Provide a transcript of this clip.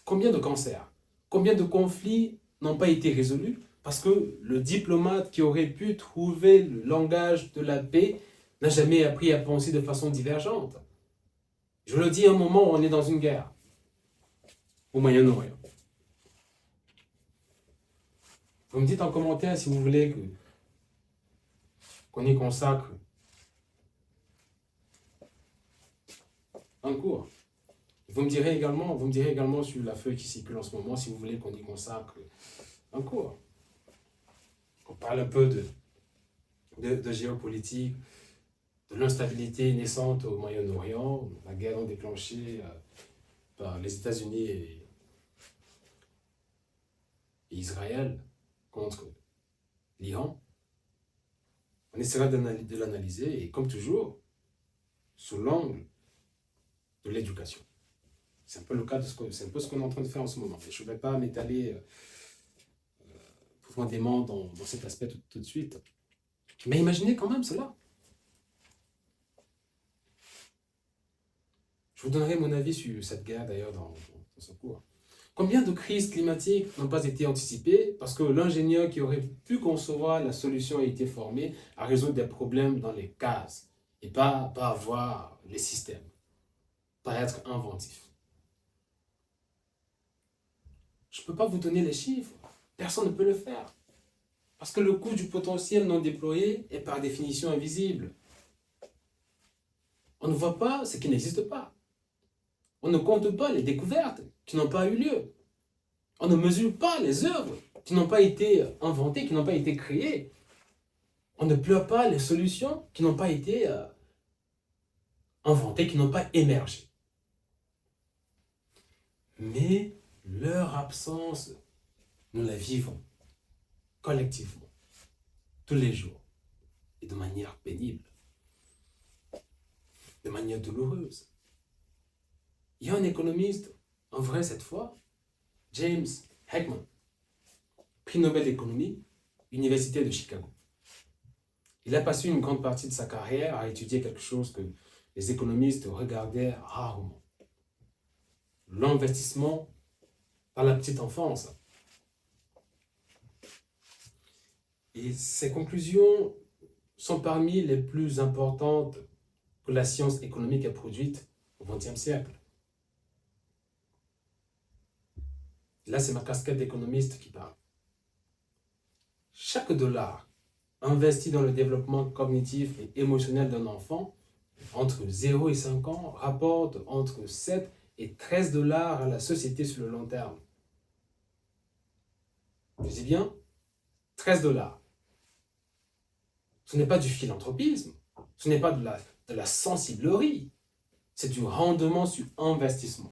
Combien de cancers, combien de conflits n'ont pas été résolus parce que le diplomate qui aurait pu trouver le langage de la paix n'a jamais appris à penser de façon divergente. Je le dis à un moment où on est dans une guerre au Moyen-Orient. Vous me dites en commentaire si vous voulez qu'on y consacre un cours. Vous me direz également sur la feuille qui circule en ce moment si vous voulez qu'on y consacre un cours. On parle un peu de géopolitique, de l'instabilité naissante au Moyen-Orient, la guerre non déclenchée par les États-Unis et Israël contre l'Iran. On essaiera de l'analyser et comme toujours, sous l'angle de l'éducation. C'est un peu le cas c'est un peu ce qu'on est en train de faire en ce moment. Je ne vais pas m'étaler profondément dans cet aspect tout de suite. Mais imaginez quand même cela. Je vous donnerai mon avis sur cette guerre d'ailleurs dans ce cours. Combien de crises climatiques n'ont pas été anticipées parce que l'ingénieur qui aurait pu concevoir la solution a été formé à résoudre des problèmes dans les cases et pas avoir les systèmes, pas être inventif. Je ne peux pas vous donner les chiffres. Personne ne peut le faire. Parce que le coût du potentiel non déployé est par définition invisible. On ne voit pas ce qui n'existe pas. On ne compte pas les découvertes qui n'ont pas eu lieu. On ne mesure pas les œuvres qui n'ont pas été inventées, qui n'ont pas été créées. On ne pleure pas les solutions qui n'ont pas été inventées, qui n'ont pas émergé. Mais leur absence, nous la vivons collectivement, tous les jours, et de manière pénible, de manière douloureuse. Il y a un économiste, en vrai cette fois, James Heckman, prix Nobel d'économie, Université de Chicago. Il a passé une grande partie de sa carrière à étudier quelque chose que les économistes regardaient rarement. L'investissement par la petite enfance. Et ses conclusions sont parmi les plus importantes que la science économique ait produites au XXe siècle. Là, c'est ma casquette d'économiste qui parle. Chaque dollar investi dans le développement cognitif et émotionnel d'un enfant, entre 0 et 5 ans, rapporte entre 7 et 13 dollars à la société sur le long terme. Je dis bien 13 dollars. Ce n'est pas du philanthropisme, ce n'est pas de la sensiblerie, c'est du rendement sur investissement.